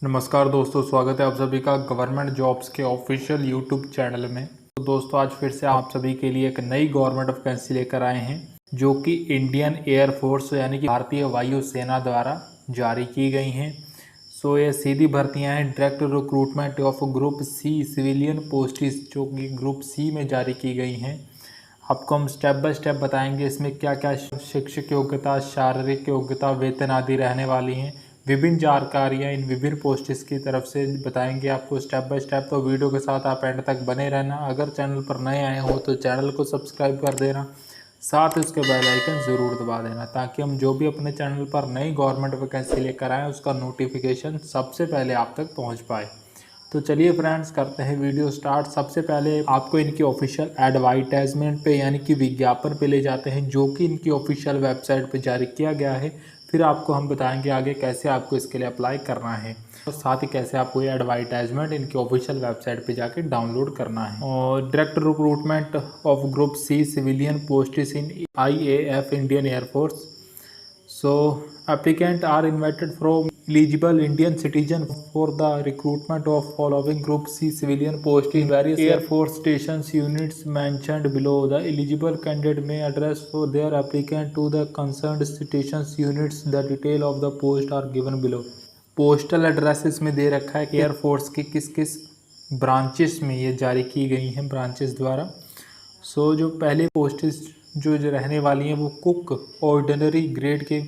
नमस्कार दोस्तों, स्वागत है आप सभी का गवर्नमेंट जॉब्स के ऑफिशियल यूट्यूब चैनल में। तो दोस्तों, आज फिर से आप सभी के लिए एक नई गवर्नमेंट वैकेंसी लेकर आए हैं जो कि इंडियन एयर फोर्स यानी कि भारतीय वायु सेना द्वारा जारी की गई हैं। सो ये सीधी भर्तियां हैं, direct recruitment of group C civilian posts जो कि ग्रुप सी में जारी की गई हैं। आपको हम स्टेप बाय स्टेप बताएंगे इसमें क्या क्या शैक्षिक योग्यता, शारीरिक योग्यता, वेतन आदि रहने वाली हैं। विभिन्न जानकारियाँ इन विभिन्न पोस्ट्स की तरफ से बताएंगे आपको स्टेप बाय स्टेप। तो वीडियो के साथ आप एंड तक बने रहना। अगर चैनल पर नए आए हो तो चैनल को सब्सक्राइब कर देना, साथ ही उसके बेल आइकन ज़रूर दबा देना ताकि हम जो भी अपने चैनल पर नई गवर्नमेंट वैकेंसी लेकर आएँ उसका नोटिफिकेशन सबसे पहले आप तक पहुँच पाए। तो चलिए फ्रेंड्स, करते हैं वीडियो स्टार्ट। सबसे पहले आपको इनकी ऑफिशियल एडवर्टाइजमेंट पे यानी कि विज्ञापन पे ले जाते हैं जो कि इनकी ऑफिशियल वेबसाइट पे जारी किया गया है। फिर आपको हम बताएंगे आगे कैसे आपको इसके लिए अप्लाई करना है और साथ ही कैसे आपको ये एडवर्टाइजमेंट इनकी ऑफिशियल वेबसाइट पे जाके डाउनलोड करना है। और direct recruitment of group C civilian posts in IAF Indian air force. So applicants are invited from eligible Indian citizen for the recruitment of following Group C civilian post in various Air Force stations units mentioned below. The eligible candidate may address for their applicant to the concerned stations units. The detail of the post are given below. Postal address इसमें दे रखा है कि air force के किस किस branches में ये जारी की गई हैं ब्रांचेस द्वारा। जो पहले पोस्टेज जो रहने वाली हैं वो कुक ऑर्डिनरी ग्रेड के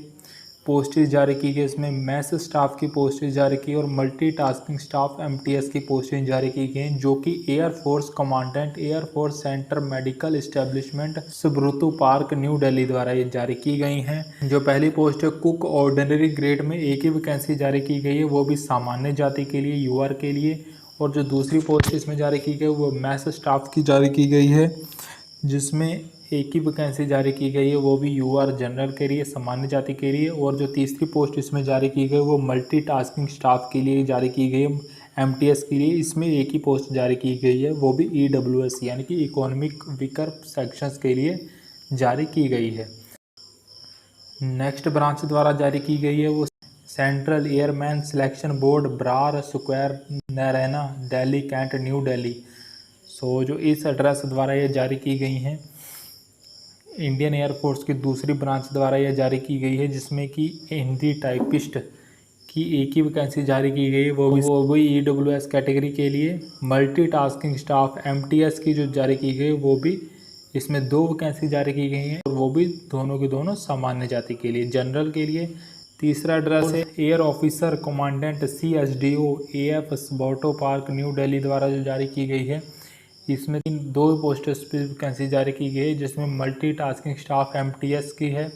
पोस्टेज जारी की गई। इसमें मैस स्टाफ की पोस्टेज जारी की और मल्टीटास्किंग स्टाफ MTS की पोस्टेज जारी की गई हैं जो कि air force commandant air force centre medical establishment Subroto park new Delhi द्वारा ये जारी की गई हैं। जो पहली पोस्ट है कुक ऑर्डिनरी ग्रेड में एक ही वैकेंसी जारी की गई है, वो भी सामान्य जाति के लिए UR के लिए। और जो दूसरी पोस्ट इसमें जारी की गई वो मैस स्टाफ की जारी की गई है जिसमें एक ही वैकेंसी जारी की गई है, वो भी UR जनरल के लिए सामान्य जाति के लिए। और जो तीसरी पोस्ट इसमें जारी की गई वो मल्टीटास्किंग स्टाफ के लिए जारी की गई है, MTS के लिए। इसमें एक ही पोस्ट जारी की गई है, वो भी EWS यानी कि इकोनॉमिक वीकर सेक्शंस के लिए जारी की गई है। नेक्स्ट ब्रांच द्वारा जारी की गई है वो central airman selection board, Brar square, Naraina, Delhi cantt, new Delhi. जो इस एड्रेस द्वारा ये जारी की गई हैं। इंडियन एयरफोर्स की दूसरी ब्रांच द्वारा यह जारी की गई है जिसमें कि हिंदी टाइपिस्ट की एक ही वैकेंसी जारी की गई है, वो भी EWS कैटेगरी के लिए। मल्टीटास्किंग स्टाफ MTS की जो जारी की गई वो भी इसमें 2 वैकेंसी जारी की गई हैं और वो भी दोनों की दोनों सामान्य जाति के लिए, जनरल के लिए। तीसरा एड्रेस है air officer commandant CSDO AF Subroto park new Delhi द्वारा जो जारी की गई है। इसमें 2 पोस्टर्स पे वैकेंसी जारी की गई है जिसमें मल्टीटास्किंग स्टाफ MTS की है।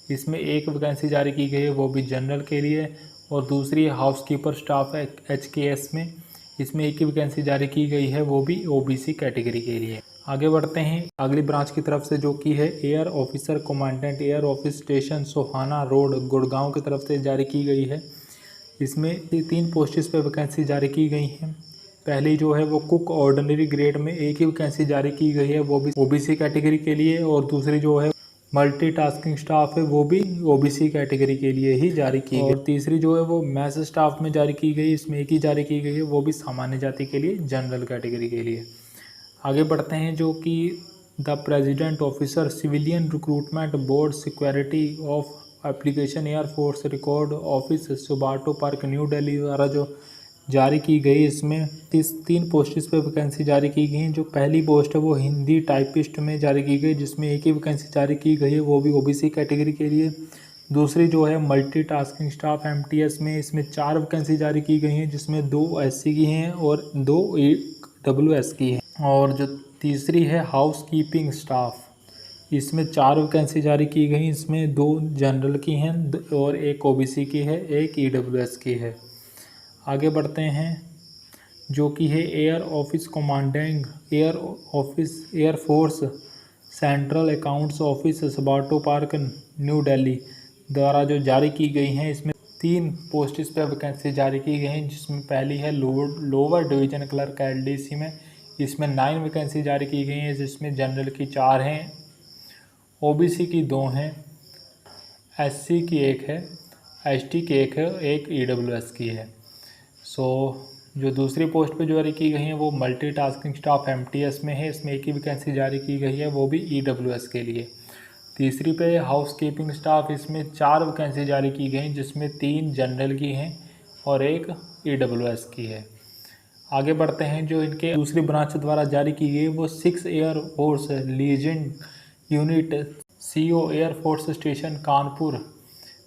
इसमें एक वैकेंसी जारी की गई है, वो भी जनरल के लिए। और दूसरी हाउसकीपर स्टाफ HKS में, इसमें एक ही वैकेंसी जारी की गई है, वो भी OBC कैटेगरी के लिए। आगे बढ़ते हैं अगली ब्रांच की तरफ से जो कि है air officer commandant air office station सोहाना रोड, गुड़गांव की तरफ से जारी की गई है। इसमें 3 पोस्ट्स पे वैकेंसी जारी की गई हैं। पहली जो है वो कुक ऑर्डिनरी ग्रेड में एक ही वैकेंसी जारी की गई है, वो भी OBC कैटेगरी के लिए। और दूसरी जो है मल्टीटास्किंग स्टाफ है, वो भी OBC कैटेगरी के लिए ही जारी की गई। और तीसरी जो है वो मैस स्टाफ में जारी की गई, इसमें एक ही जारी की गई है, वो भी सामान्य जाति के लिए, जनरल कैटेगरी के लिए। आगे बढ़ते हैं जो कि the president officer civilian recruitment board security of application air force record office Subroto park new Delhi द्वारा जो जारी की गई। इसमें 3 पोस्ट्स पे वैकेंसी जारी की गई हैं। जो पहली पोस्ट है वो हिंदी टाइपिस्ट में जारी की गई जिसमें एक ही वैकेंसी जारी की गई है, वो भी OBC कैटेगरी के लिए। दूसरी जो है मल्टीटास्किंग स्टाफ MTS में, इसमें 4 वैकेंसी जारी की गई हैं जिसमें 2 SC की हैं और 2 EWS की हैं। और जो तीसरी है हाउस कीपिंग स्टाफ, इसमें 4 वैकेंसी जारी की गई, इसमें 2 जनरल की हैं और 1 OBC की है, 1 EWS की है। आगे बढ़ते हैं जो कि है air office commanding air force central accounts office Subroto park new Delhi द्वारा जो जारी की गई हैं। इसमें 3 पोस्ट पर वैकेंसी जारी की गई हैं जिसमें पहली है लोअर डिवीजन क्लर्क LDC में। इसमें 9 वैकेंसी जारी की गई हैं जिसमें जनरल की 4 हैं, OBC की 2 हैं, SC की 1 है, ST की 1 है, 1 EWS की है। जो दूसरी पोस्ट पे जारी की गई है वो मल्टीटास्किंग स्टाफ एमटीएस में है, इसमें एक ही वैकेंसी जारी की गई है, वो भी ईडब्ल्यूएस के लिए। तीसरी पे हाउस कीपिंग स्टाफ, इसमें 4 वैकेंसी जारी की गई जिसमें 3 जनरल की हैं और एक ईडब्ल्यूएस की है। आगे बढ़ते हैं, जो इनके दूसरी ब्रांच द्वारा जारी की गई वो 6 air force legend unit CO air force station Kanpur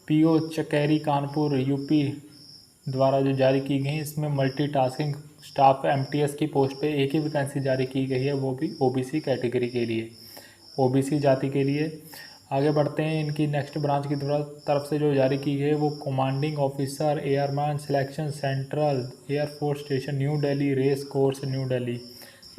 PO Chakeri Kanpur UP द्वारा जो जारी की गई, इसमें मल्टीटास्किंग स्टाफ एमटीएस की पोस्ट पे एक ही वैकेंसी जारी की गई है, वो भी ओबीसी कैटेगरी के लिए, ओबीसी जाति के लिए। आगे बढ़ते हैं, इनकी नेक्स्ट ब्रांच की तरफ से जो जारी की गई है वो commanding officer airman selection central air force station new Delhi race course new Delhi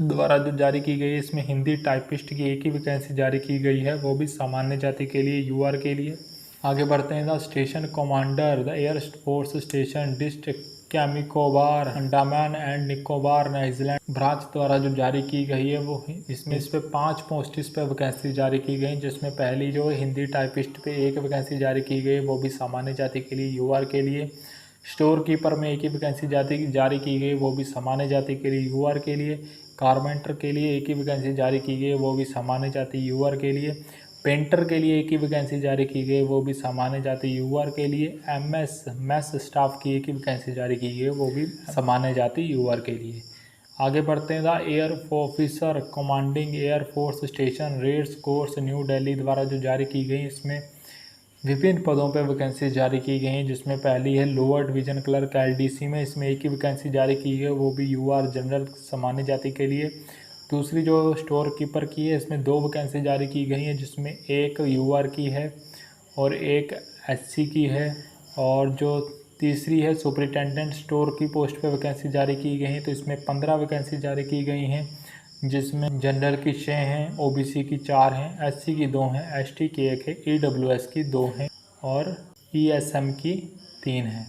द्वारा जो जारी की गई है, इसमें हिंदी टाइपिस्ट की एक ही वैकेंसी जारी की गई है, वो भी सामान्य जाति के लिए, यूआर के लिए। आगे बढ़ते हैं, the station commander the air force station district कैमिकोबार Andaman and Nicobar island branch द्वारा जो जारी की गई है वो इसमें इस पे 5 पोस्टिस पे वैकेंसी जारी की गई, जिसमें पहली जो हिंदी टाइपिस्ट पे एक वैकेंसी जारी की गई, वो भी सामान्य जाति के लिए, यूआर के लिए। स्टोर कीपर में एक ही वैकेंसी जारी की गई, वो भी सामान्य जाति के लिए, यूआर के लिए। कारपेंटर के लिए एक ही वैकेंसी जारी की गई, वो भी सामान्य जाति, यूआर के लिए। पेंटर के लिए एक ही वैकेंसी जारी की गई, वो भी सामान्य जाति, यूआर के लिए। मैस स्टाफ की एक ही वैकेंसी जारी की गई, वो भी सामान्य जाति, यूआर के लिए। आगे बढ़ते हैं, the air officer commanding air force station race course new Delhi द्वारा जो जारी की गई, इसमें विभिन्न पदों पर वैकेंसी जारी की गई हैं, जिसमें पहली है लोअर डिवीजन क्लर्क एलडीसी में, इसमें एक ही वैकेंसी जारी की है, वो भी यूआर जनरल सामान्य जाति के लिए। दूसरी जो स्टोर कीपर की है, इसमें 2 वैकेंसी जारी की गई हैं, जिसमें एक यूआर की है और एक एससी की है। और जो तीसरी है सुपरिटेंडेंट स्टोर की पोस्ट पे वैकेंसी जारी की गई हैं, तो इसमें 15 वैकेंसी जारी की गई हैं, जिसमें जनरल की 6 हैं, ओबीसी की 4 हैं, एससी की 2 हैं, एसटी की 1 है, ईडब्ल्यूएस की 2 हैं और ईएसएम की 3 हैं।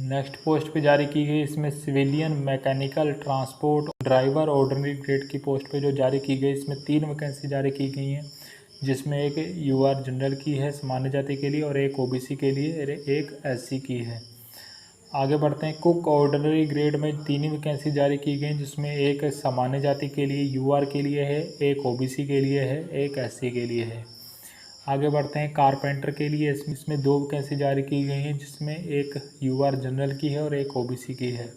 नेक्स्ट पोस्ट पे जारी की गई, इसमें civilian mechanical transport driver ordinary grade की पोस्ट पे जो जारी की गई, इसमें 3 वैकेंसी जारी की गई हैं, जिसमें एक यूआर जनरल की है सामान्य जाति के लिए और एक ओबीसी के लिए और एक एससी की है। आगे बढ़ते हैं, कुक ऑर्डिनरी ग्रेड में 3 ही वैकेंसी जारी की गई, जिसमें एक सामान्य जाति के लिए, यूआर के लिए है, एक ओबीसी के लिए है, एक एससी के लिए है। आगे बढ़ते हैं, कारपेंटर के लिए इसमें 2 वैकेंसी जारी की गई हैं, जिसमें एक यूआर जनरल की है और एक ओबीसी की है।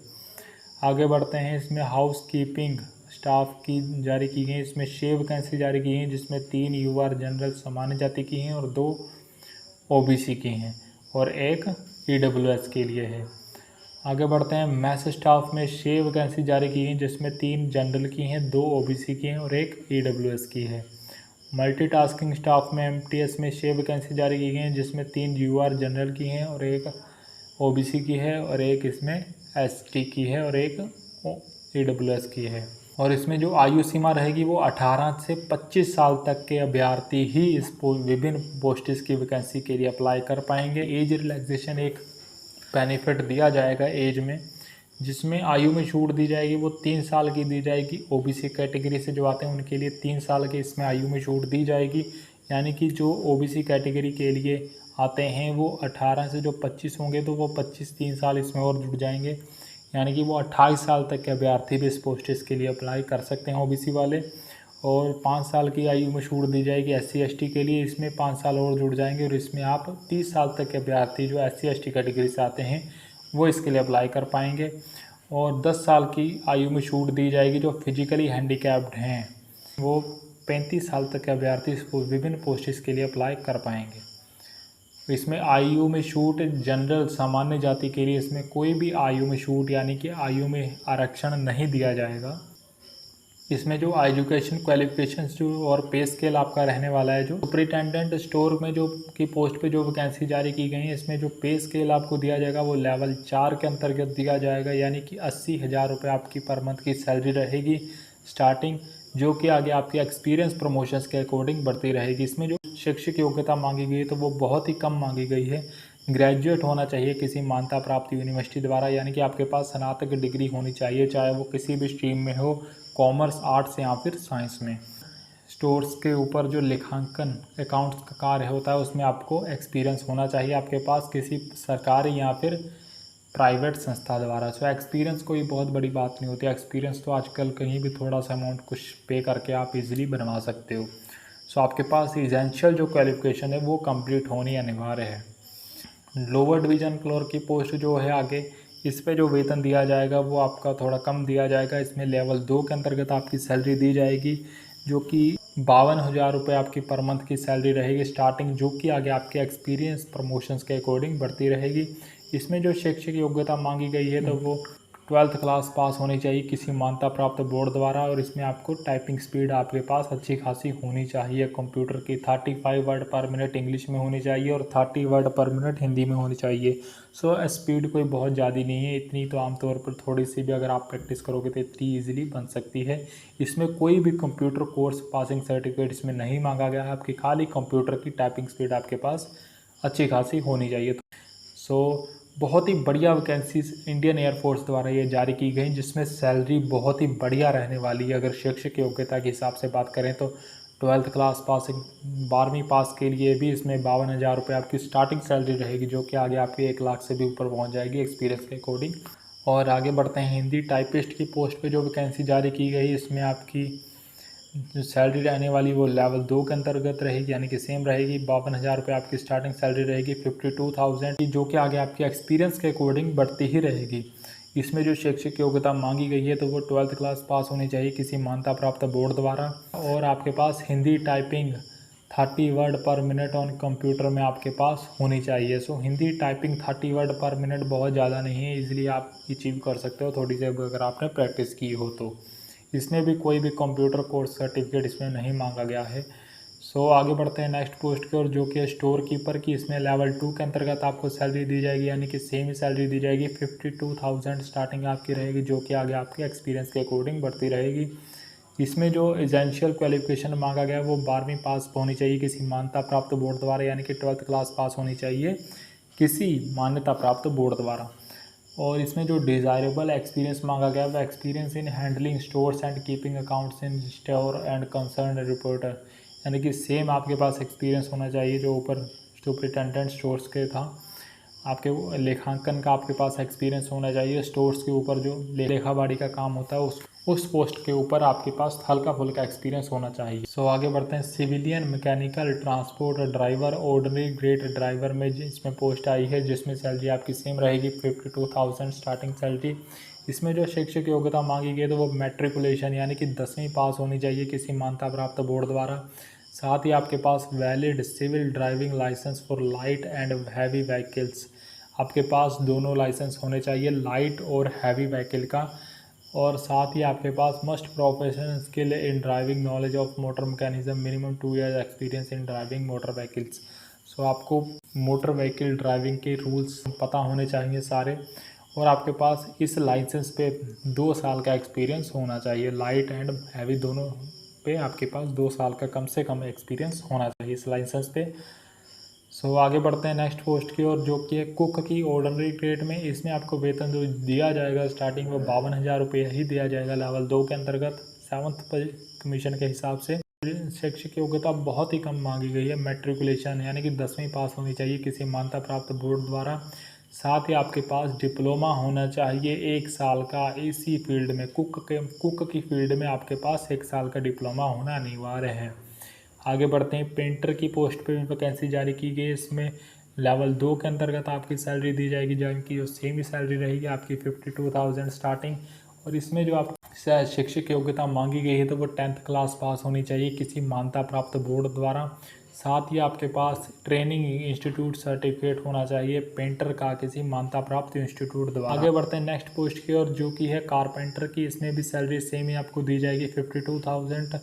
आगे बढ़ते हैं, इसमें हाउस कीपिंग स्टाफ की जारी की गई, इसमें 6 वैकेंसी जारी की हैं, जिसमें 3 यूआर जनरल सामान्य जाति की हैं और 2 ओबीसी की हैं और एक ईडब्ल्यूएस के लिए है। आगे बढ़ते हैं, मैस स्टाफ में 6 वैकेंसी जारी की हैं, जिसमें 3 जनरल की हैं, 2 ओबीसी की हैं और एक ईडब्ल्यूएस की है। मल्टीटास्किंग स्टाफ में एमटीएस में 6 वैकेंसी जारी की गई हैं, जिसमें 3 यूआर जनरल की हैं और एक ओबीसी की है और एक इसमें एसटी की है और एक ईडब्ल्यूएस की है। और इसमें जो आयु सीमा रहेगी वो 18 से 25 साल तक के अभ्यर्थी ही इस विभिन्न पोस्ट्स की वैकेंसी के लिए अप्लाई कर पाएंगे। एज रिलैक्सेशन एक बेनिफिट दिया जाएगा एज में, जिसमें आयु में छूट दी जाएगी वो 3 साल की दी जाएगी। ओबीसी कैटेगरी से जो आते हैं उनके लिए 3 साल के इसमें आयु में छूट दी जाएगी, यानी कि जो ओबीसी कैटेगरी के लिए आते हैं वो 18 से जो 25 होंगे तो वो 25 3 साल इसमें और जुड़ जाएंगे, यानी कि वो 28 साल तक के अभ्यर्थी भी इस पोस्ट्स के लिए अप्लाई कर सकते हैं ओबीसी वाले। और 5 साल की आयु में छूट दी जाएगी एससी एसटी के लिए, इसमें 5 साल और जुड़ जाएंगे और इसमें आप 30 साल तक के अभ्यर्थी जो एससी एसटी कैटेगरी से आते हैं वो इसके लिए अप्लाई कर पाएंगे। और 10 साल की आयु में छूट दी जाएगी जो फिजिकली हैंडीकैप्ड हैं, वो 35 साल तक के अभ्यर्थी इसको विभिन्न पोस्ट्स के लिए अप्लाई कर पाएंगे। इसमें आयु में छूट जनरल सामान्य जाति के लिए इसमें कोई भी आयु में छूट यानी कि आयु में आरक्षण नहीं दिया जाएगा। इसमें जो एजुकेशन क्वालिफिकेशंस जो और पे स्केल आपका रहने वाला है, जो सुपरिटेंडेंट स्टोर में जो की पोस्ट पे जो वैकेंसी जारी की गई है, इसमें जो पे स्केल आपको दिया जाएगा वो लेवल 4 के अंतर्गत दिया जाएगा, यानी कि 80,000 रुपये आपकी पर मंथ की सैलरी रहेगी स्टार्टिंग, जो कि आगे आपके एक्सपीरियंस प्रमोशंस के अकॉर्डिंग बढ़ती रहेगी। इसमें जो शैक्षिक योग्यता मांगी गई है तो वो बहुत ही कम मांगी गई है, ग्रेजुएट होना चाहिए किसी मान्यता प्राप्त यूनिवर्सिटी द्वारा, यानी कि आपके पास स्नातक डिग्री होनी चाहिए, चाहे वो किसी भी स्ट्रीम में हो, कॉमर्स, आर्ट्स या फिर साइंस में। स्टोर्स के ऊपर जो लेखांकन अकाउंट्स का कार्य होता है उसमें आपको एक्सपीरियंस होना चाहिए आपके पास किसी सरकारी या फिर प्राइवेट संस्था द्वारा। सो एक्सपीरियंस कोई बहुत बड़ी बात नहीं होती, एक्सपीरियंस तो आजकल कहीं भी थोड़ा सा अमाउंट कुछ पे करके आप इजीली बनवा सकते हो। सो आपके पास एसेंशियल जो क्वालिफिकेशन है वो कंप्लीट होनी अनिवार्य है। लोअर डिवीज़न क्लर्क की पोस्ट जो है आगे, इस पे जो वेतन दिया जाएगा वो आपका थोड़ा कम दिया जाएगा। इसमें लेवल 2 के अंतर्गत आपकी सैलरी दी जाएगी, जो कि 52,000 रुपये आपकी पर मंथ की सैलरी रहेगी स्टार्टिंग, जो कि आगे आपके एक्सपीरियंस प्रमोशंस के अकॉर्डिंग बढ़ती रहेगी। इसमें जो शैक्षिक योग्यता मांगी गई है तो वो 12th क्लास पास होनी चाहिए किसी मान्यता प्राप्त बोर्ड द्वारा, और इसमें आपको टाइपिंग स्पीड आपके पास अच्छी खासी होनी चाहिए। कंप्यूटर की 35 वर्ड पर मिनट इंग्लिश में होनी चाहिए और 30 वर्ड पर मिनट हिंदी में होनी चाहिए। सो स्पीड कोई बहुत ज़्यादा नहीं है, इतनी तो आमतौर पर थोड़ी सी भी अगर आप प्रैक्टिस करोगे तो इतनी ईजिली बन सकती है। इसमें कोई भी कंप्यूटर कोर्स पासिंग सर्टिफिकेट इसमें नहीं मांगा गया है, आपकी खाली कंप्यूटर की टाइपिंग स्पीड आपके पास अच्छी खासी होनी चाहिए। सो बहुत ही बढ़िया वैकेंसीज इंडियन एयरफोर्स द्वारा ये जारी की गई, जिसमें सैलरी बहुत ही बढ़िया रहने वाली है। अगर शैक्षिक योग्यता के हिसाब से बात करें तो 12th क्लास पासिंग 12वीं पास के लिए भी इसमें 52,000 रुपये आपकी स्टार्टिंग सैलरी रहेगी, जो कि आगे आपकी 1 लाख से भी ऊपर पहुंच जाएगी एक्सपीरियंस के अकॉर्डिंग। और आगे बढ़ते हैं, हिंदी टाइपिस्ट की पोस्ट पे जो वैकेंसी जारी की गई, इसमें आपकी जो सैलरी रहने वाली वो लेवल 2 के अंतर्गत रहेगी, यानी कि सेम रहेगी। 52,000 रुपये आपकी स्टार्टिंग सैलरी रहेगी, 52,000 जो कि आगे आपके एक्सपीरियंस के अकॉर्डिंग बढ़ती ही रहेगी। इसमें जो शैक्षिक योग्यता मांगी गई है तो वो 12th क्लास पास होनी चाहिए किसी मान्यता प्राप्त बोर्ड द्वारा, और आपके पास Hindi typing 30 word per minute on computer में आपके पास होनी चाहिए। So Hindi typing 30 word per minute बहुत ज़्यादा नहीं है, इजीली आप अचीव कर सकते हो थोड़ी सी अगर आपने प्रैक्टिस की हो तो। इसमें भी कोई भी कंप्यूटर कोर्स सर्टिफिकेट इसमें नहीं मांगा गया है। सो आगे बढ़ते हैं नेक्स्ट पोस्ट की ओर, जो कि स्टोर कीपर की। इसमें लेवल 2 के अंतर्गत आपको सैलरी दी जाएगी, यानी कि सेम ही सैलरी दी जाएगी। 52,000 स्टार्टिंग आपकी रहेगी, जो कि आगे आपके एक्सपीरियंस के अकॉर्डिंग बढ़ती रहेगी। इसमें जो एसेंशियल क्वालिफिकेशन मांगा गया है वो 12वीं पास होनी चाहिए किसी मान्यता प्राप्त बोर्ड द्वारा, यानी कि 12th क्लास पास होनी चाहिए किसी मान्यता प्राप्त बोर्ड द्वारा। और इसमें जो डिज़ायरेबल एक्सपीरियंस मांगा गया है वो experience in handling stores and keeping accounts in store and concern reporter, यानी कि सेम आपके पास एक्सपीरियंस होना चाहिए जो ऊपर सुपरिटेंडेंट स्टोर्स के था। आपके लेखांकन का आपके पास एक्सपीरियंस होना चाहिए। स्टोर्स के ऊपर जो लेखाबाड़ी का काम होता है उस पोस्ट के ऊपर आपके पास हल्का फुल्का एक्सपीरियंस होना चाहिए। सो आगे बढ़ते हैं, civilian mechanical transport driver ordinary grade driver में इसमें पोस्ट आई है, जिसमें सैलरी आपकी सेम रहेगी 52,000 स्टार्टिंग सैलरी। इसमें जो शैक्षिक योग्यता मांगी गई है तो वो मैट्रिकुलेशन, यानी कि 10वीं पास होनी चाहिए किसी मान्यता प्राप्त बोर्ड द्वारा। साथ ही आपके पास valid civil driving licence for light and heavy vehicles, आपके पास दोनों लाइसेंस होने चाहिए, लाइट और हैवी व्हीकल का। और साथ ही आपके पास must professional skill in driving, knowledge of motor mechanism, minimum 2 year experience in driving motor vehicles. So आपको मोटर व्हीकल ड्राइविंग के रूल्स पता होने चाहिए सारे, और आपके पास इस लाइसेंस पे 2 साल का एक्सपीरियंस होना चाहिए। लाइट एंड हैवी दोनों पे आपके पास 2 साल का कम से कम एक्सपीरियंस होना चाहिए इस लाइसेंस पे। सो आगे बढ़ते हैं नेक्स्ट पोस्ट की ओर, जो कि है कुक की ऑर्डिनरी ग्रेड में। इसमें आपको वेतन जो दिया जाएगा स्टार्टिंग में 52,000 रुपये ही दिया जाएगा लेवल 2 के अंतर्गत 7th कमीशन के हिसाब से। शैक्षिक योग्यता बहुत ही कम मांगी गई है, मैट्रिकुलेशन यानी कि 10वीं पास होनी चाहिए किसी मान्यता प्राप्त बोर्ड द्वारा। साथ ही आपके पास डिप्लोमा होना चाहिए 1 साल का इसी फील्ड में, कुक की फील्ड में आपके पास 1 साल का डिप्लोमा होना अनिवार्य है। आगे बढ़ते हैं, पेंटर की पोस्ट पे भी वैकेंसी जारी की गई है। इसमें लेवल 2 के अंतर्गत आपकी सैलरी दी जाएगी, जिनकी जो सेम ही सैलरी रहेगी आपकी 52,000 स्टार्टिंग। और इसमें जो आप शैक्षिक योग्यता मांगी गई है तो वो 10th क्लास पास होनी चाहिए किसी मान्यता प्राप्त बोर्ड द्वारा। साथ ही आपके पास ट्रेनिंग इंस्टीट्यूट सर्टिफिकेट होना चाहिए पेंटर का किसी मान्यता प्राप्त इंस्टीट्यूट द्वारा। आगे बढ़ते हैं नेक्स्ट पोस्ट की ओर, जो कि है कारपेंटर की। इसमें भी सैलरी सेम ही आपको दी जाएगी 52,000,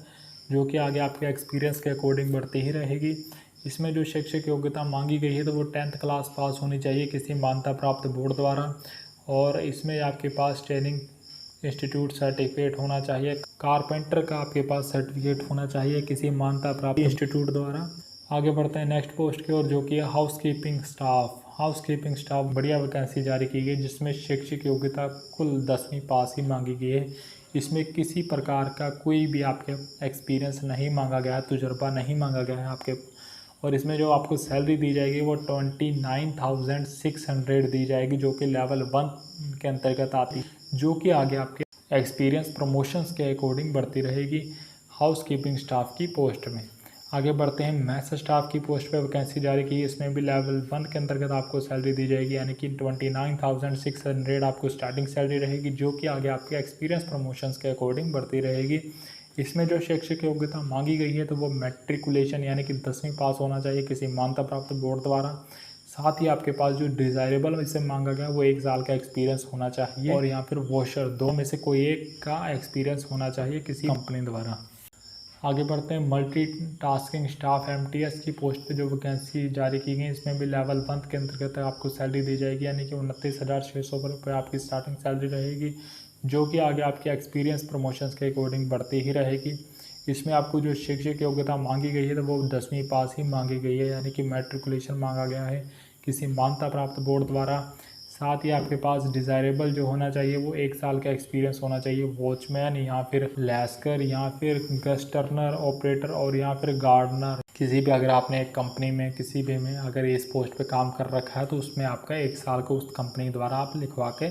जो कि आगे आपके एक्सपीरियंस के अकॉर्डिंग बढ़ती ही रहेगी। इसमें जो शैक्षिक योग्यता मांगी गई है तो वो 10th क्लास पास होनी चाहिए किसी मान्यता प्राप्त बोर्ड द्वारा, और इसमें आपके पास ट्रेनिंग इंस्टीट्यूट सर्टिफिकेट होना चाहिए। कारपेंटर का आपके पास सर्टिफिकेट होना चाहिए किसी मान्यता प्राप्त इंस्टीट्यूट द्वारा। आगे बढ़ते हैं नेक्स्ट पोस्ट की ओर, जो कि हाउसकीपिंग स्टाफ। हाउसकीपिंग स्टाफ बढ़िया वैकेंसी जारी की गई, जिसमें शैक्षिक योग्यता कुल 10वीं पास ही मांगी गई है। इसमें किसी प्रकार का कोई भी आपके एक्सपीरियंस नहीं मांगा गया है, तजुर्बा नहीं मांगा गया है आपके, और इसमें जो आपको सैलरी दी जाएगी वो 29,600 दी जाएगी, जो कि लेवल 1 के अंतर्गत आती है, जो कि आगे आपके एक्सपीरियंस प्रमोशंस के अकॉर्डिंग बढ़ती रहेगी हाउस कीपिंग स्टाफ की पोस्ट में। आगे बढ़ते हैं, मैथ स्टाफ की पोस्ट पे वैकेंसी जारी की। इसमें भी लेवल 1 के अंतर्गत आपको सैलरी दी जाएगी, यानी कि 29,600 आपको स्टार्टिंग सैलरी रहेगी, जो कि आगे आपके एक्सपीरियंस प्रमोशंस के अकॉर्डिंग बढ़ती रहेगी। इसमें जो शैक्षिक योग्यता मांगी गई है तो वो मैट्रिकुलेशन यानी कि 10वीं पास होना चाहिए किसी मान्यता प्राप्त बोर्ड द्वारा। साथ ही आपके पास जो डिज़ायरेबल इससे मांगा गया वो 1 साल का एक्सपीरियंस होना चाहिए, और यहाँ फिर वॉशर, दो में से कोई एक का एक्सपीरियंस होना चाहिए किसी कंपनी द्वारा। आगे बढ़ते हैं, मल्टी टास्किंग स्टाफ MTS की पोस्ट पे जो वैकेंसी जारी की गई, इसमें भी लेवल 1 के अंतर्गत आपको सैलरी दी जाएगी, यानी कि 29,600 रुपये आपकी स्टार्टिंग सैलरी रहेगी, जो कि आगे आपके एक्सपीरियंस प्रमोशंस के अकॉर्डिंग बढ़ती ही रहेगी। इसमें आपको जो शैक्षिक योग्यता मांगी गई है तो वो 10वीं पास ही मांगी गई है, यानी कि मैट्रिकुलेशन मांगा गया है किसी मान्यता प्राप्त बोर्ड द्वारा। साथ ही आपके पास डिज़ायरेबल जो होना चाहिए वो 1 साल का एक्सपीरियंस होना चाहिए, वॉचमैन या फिर लैस्कर या फिर गस्ट टर्नर ऑपरेटर और या फिर गार्डनर, किसी भी, अगर आपने एक कंपनी में किसी भी में अगर इस पोस्ट पे काम कर रखा है तो उसमें आपका 1 साल को उस कंपनी द्वारा आप लिखवा के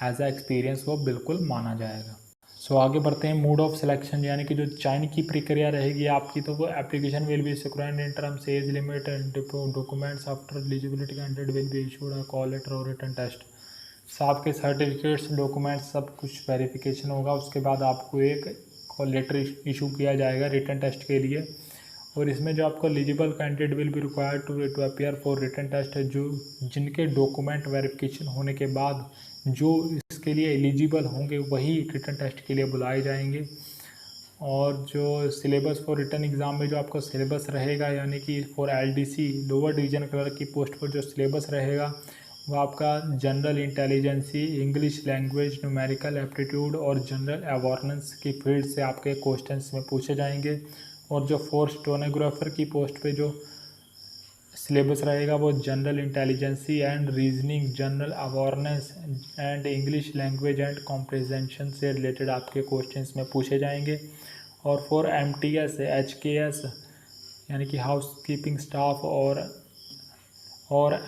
एज ए एक्सपीरियंस वो बिल्कुल माना जाएगा। सो आगे बढ़ते हैं, मोड ऑफ सिलेक्शन यानी कि जो चयन की प्रक्रिया रहेगी आपकी, तो वो application will be scrutinised in terms age limit and documents after eligibility candidate will be issued a call letter और रिटन टेस्ट। आपके सर्टिफिकेट्स डॉक्यूमेंट्स सब कुछ वेरिफिकेशन होगा, उसके बाद आपको एक कॉल लेटर इशू किया जाएगा रिटन टेस्ट के लिए। और इसमें जो आपको eligible candidate will be required to appear for written test, जो जिनके डॉक्यूमेंट वेरिफिकेशन होने के बाद जो इसके लिए एलिजिबल होंगे वही रिटन टेस्ट के लिए बुलाए जाएंगे। और जो सिलेबस फॉर रिटन एग्ज़ाम में जो आपका सिलेबस रहेगा, यानी कि for LDC lower division clerk की पोस्ट पर जो सिलेबस रहेगा वो आपका general intelligence, English language, numerical aptitude और जनरल अवेयरनेस की फील्ड से आपके क्वेश्चंस में पूछे जाएंगे। और जो फोर स्टेनोग्राफर की पोस्ट पे जो सिलेबस रहेगा वो general intelligence and reasoning, general awareness and English language and comprehension से रिलेटेड आपके क्वेश्चंस में पूछे जाएंगे। और फॉर MTS, HKS यानी कि हाउस कीपिंग स्टाफ और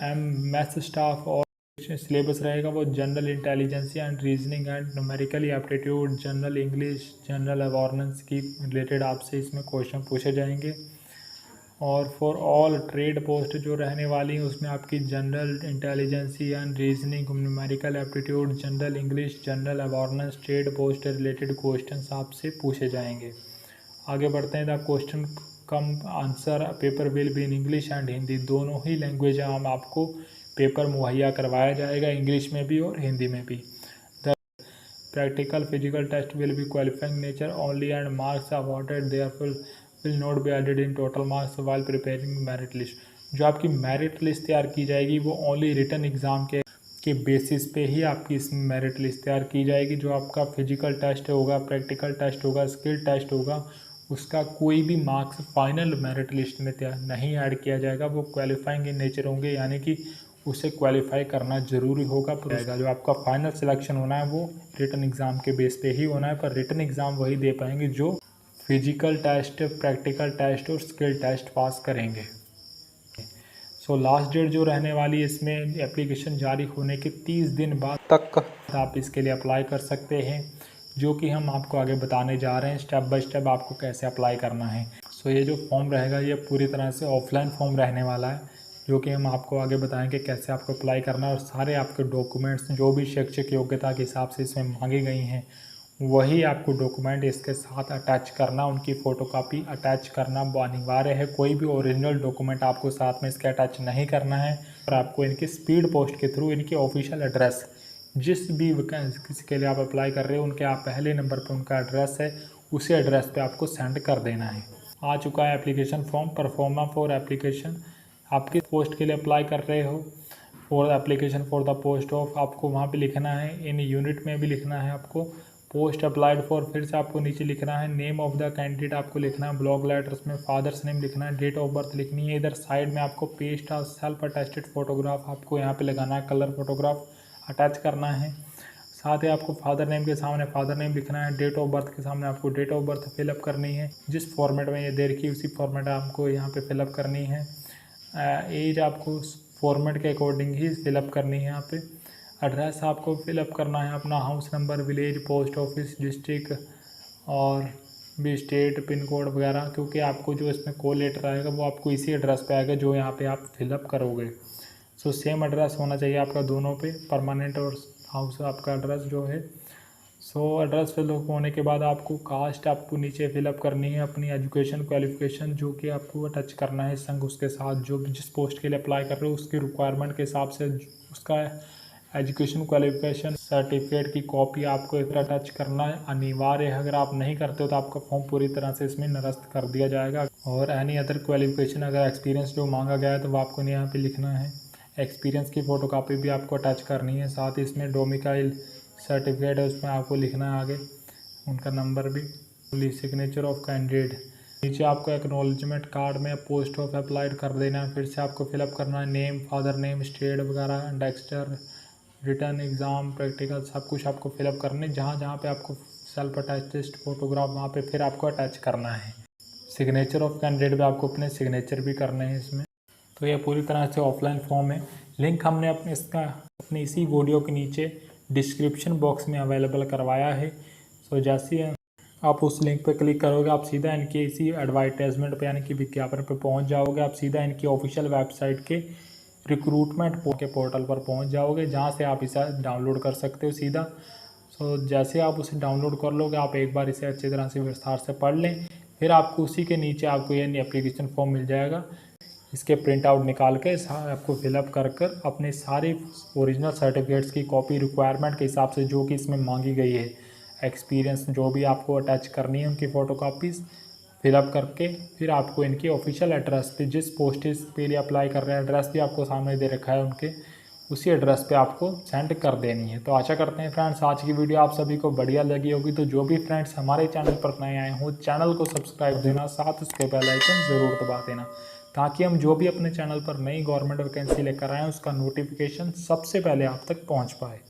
मैथ स्टाफ और सिलेबस रहेगा वो general intelligence and reasoning and numerically aptitude, general English, general awareness की रिलेटेड आपसे इसमें क्वेश्चन पूछे जाएंगे। और फॉर ऑल ट्रेड पोस्ट जो रहने वाली हैं उसमें आपकी general intelligence and reasoning, numerical aptitude, general English, general awareness, trade post related questions आपसे पूछे जाएंगे। आगे बढ़ते हैं, the question cum answer paper will be in English and Hindi, दोनों ही लैंग्वेज हम आपको पेपर मुहैया करवाया जाएगा, इंग्लिश में भी और हिंदी में भी। The practical physical test will be qualifying nature only and marks awarded therefore will not be added in total marks while preparing merit list. जो आपकी मेरिट लिस्ट तैयार की जाएगी वो ओनली रिटन एग्ज़ाम के बेसिस पे ही आपकी इसमें मेरिट लिस्ट तैयार की जाएगी। जो आपका फिजिकल टेस्ट होगा, प्रैक्टिकल टेस्ट होगा, स्किल टेस्ट होगा, उसका कोई भी मार्क्स फाइनल मेरिट लिस्ट में तैयार नहीं ऐड किया जाएगा, वो क्वालिफाइंग इन नेचर होंगे, यानी कि उसे क्वालिफाई करना ज़रूरी होगा। जो आपका फाइनल सिलेक्शन होना है वो रिटन एग्ज़ाम के बेस पे ही होना है, पर रिटन एग्ज़ाम वही दे पाएंगे जो फिजिकल टेस्ट, प्रैक्टिकल टेस्ट और स्किल टेस्ट पास करेंगे। सो लास्ट डेट जो रहने वाली है इसमें एप्लीकेशन जारी होने के 30 दिन बाद तक आप इसके लिए अप्लाई कर सकते हैं, जो कि हम आपको आगे बताने जा रहे हैं स्टेप बाय स्टेप आपको कैसे अप्लाई करना है। सो ये जो फॉर्म रहेगा ये पूरी तरह से ऑफलाइन फॉर्म रहने वाला है, जो कि हम आपको आगे बताएंगे कैसे आपको अप्लाई करना है, और सारे आपके डॉक्यूमेंट्स जो भी शैक्षिक योग्यता के हिसाब से इसमें मांगी गई हैं वही आपको डॉक्यूमेंट इसके साथ अटैच करना, उनकी फ़ोटोकॉपी अटैच करना अनिवार्य है। कोई भी ओरिजिनल डॉक्यूमेंट आपको साथ में इसके अटैच नहीं करना है, और आपको इनकी स्पीड पोस्ट के थ्रू इनकी ऑफिशियल एड्रेस, जिस भी वैकेंसी के लिए आप अप्लाई कर रहे हो उनके आप पहले नंबर पर उनका एड्रेस है, उसी एड्रेस पे आपको सेंड कर देना है। आ चुका है application form, pro forma for application, आप किस पोस्ट के लिए अप्लाई कर रहे हो, for application for the post of, आपको वहाँ पे लिखना है, इन यूनिट में भी लिखना है आपको, पोस्ट अप्लाइड फॉर, फिर से आपको नीचे लिखना है, नेम ऑफ द कैंडिडेट आपको लिखना है, ब्लॉक लेटर्स में फादर्स नेम लिखना है, डेट ऑफ बर्थ लिखनी है, इधर साइड में आपको पेस्ट सेल्फ अटेस्टेड फोटोग्राफ आपको यहाँ पे लगाना है, कलर फोटोग्राफ अटैच करना है। साथ ही आपको फादर नेम के सामने फादर नेम लिखना है, डेट ऑफ बर्थ के सामने आपको डेट ऑफ बर्थ फिलअप करनी है, जिस फॉर्मेट में ये दे रखी है उसी फॉर्मेट आपको यहाँ पे फिलअप करनी है। एज आपको फॉर्मेट के अकॉर्डिंग ही फिलअप करनी है यहाँ पे। एड्रेस आपको फिलअप करना है अपना, house number, village, post office, district और भी स्टेट, पिन कोड वगैरह, क्योंकि आपको जो इसमें कॉल लेटर आएगा वो आपको इसी एड्रेस पे आएगा जो यहाँ पे आप फिलअप करोगे। सो सेम एड्रेस होना चाहिए आपका दोनों पे, परमानेंट और हाउस आपका एड्रेस जो है। सो एड्रेस फिलअप होने के बाद आपको कास्ट आपको नीचे फिलअप करनी है, अपनी एजुकेशन क्वालिफिकेशन जो कि आपको अटैच करना है संग उसके साथ, जो जिस पोस्ट के लिए अप्लाई कर रहे हो उसकी रिक्वायरमेंट के हिसाब से उसका एजुकेशन क्वालिफिकेशन सर्टिफिकेट की कॉपी आपको एक अटैच करना है, अनिवार्य है। अगर आप नहीं करते हो तो आपका फॉर्म पूरी तरह से इसमें निरस्त कर दिया जाएगा। और एनी अदर क्वालिफिकेशन, अगर एक्सपीरियंस जो मांगा गया है तो वो आपको यहाँ पे लिखना है। एक्सपीरियंस की फ़ोटोकॉपी भी आपको अटैच करनी है। साथ ही इसमें डोमिसाइल सर्टिफिकेट है उसमें आपको लिखना है आगे उनका नंबर भी। सिग्नेचर ऑफ कैंडिडेट नीचे आपको एक्नॉलेजमेंट कार्ड में पोस्ट ऑफ अप्लाइड कर देना है। फिर से आपको फिलअप करना है नेम, फादर नेम, स्टेट वगैरह, डेक्स्टर, रिटर्न एग्ज़ाम, प्रैक्टिकल, सब कुछ आपको फिलअप करने। जहाँ जहाँ पे आपको सेल्फ अटैच्ड फोटोग्राफ वहाँ पे फिर आपको अटैच करना है। सिग्नेचर ऑफ कैंडिडेट पे आपको अपने सिग्नेचर भी करने हैं इसमें। तो ये पूरी तरह से ऑफलाइन फॉर्म है। लिंक हमने अपने इसी वीडियो के नीचे डिस्क्रिप्शन बॉक्स में अवेलेबल करवाया है। सो जैसे आप उस लिंक पर क्लिक करोगे आप सीधा इनके इसी एडवर्टाइजमेंट पे यानी कि विज्ञापन पे पहुंच जाओगे। आप सीधा इनकी ऑफिशियल वेबसाइट के रिक्रूटमेंट के पोर्टल पर पहुंच जाओगे, जहां से आप इसे डाउनलोड कर सकते हो सीधा। सो जैसे आप उसे डाउनलोड कर लोगे आप एक बार इसे अच्छी तरह से विस्तार से पढ़ लें, फिर आपको उसी के नीचे आपको ये एप्लीकेशन फॉर्म मिल जाएगा। इसके प्रिंट आउट निकाल के आपको फिलअप कर अपने सारे ओरिजिनल सर्टिफिकेट्स की कॉपी रिक्वायरमेंट के हिसाब से जो कि इसमें मांगी गई है, एक्सपीरियंस जो भी आपको अटैच करनी है उनकी फ़ोटोकॉपीज़ फिलअप करके फिर आपको इनके ऑफिशियल एड्रेस पे, जिस पोस्ट के लिए अप्लाई कर रहे हैं एड्रेस भी आपको सामने दे रखा है उनके, उसी एड्रेस पे आपको सेंड कर देनी है। तो आशा करते हैं फ्रेंड्स आज की वीडियो आप सभी को बढ़िया लगी होगी। तो जो भी फ्रेंड्स हमारे चैनल पर नए आए हों चैनल को सब्सक्राइब देना, साथ उसके बेल आइकन ज़रूर दबा देना, ताकि हम जो भी अपने चैनल पर नई गवर्नमेंट वैकेंसी लेकर आएँ उसका नोटिफिकेशन सबसे पहले आप तक पहुँच पाए।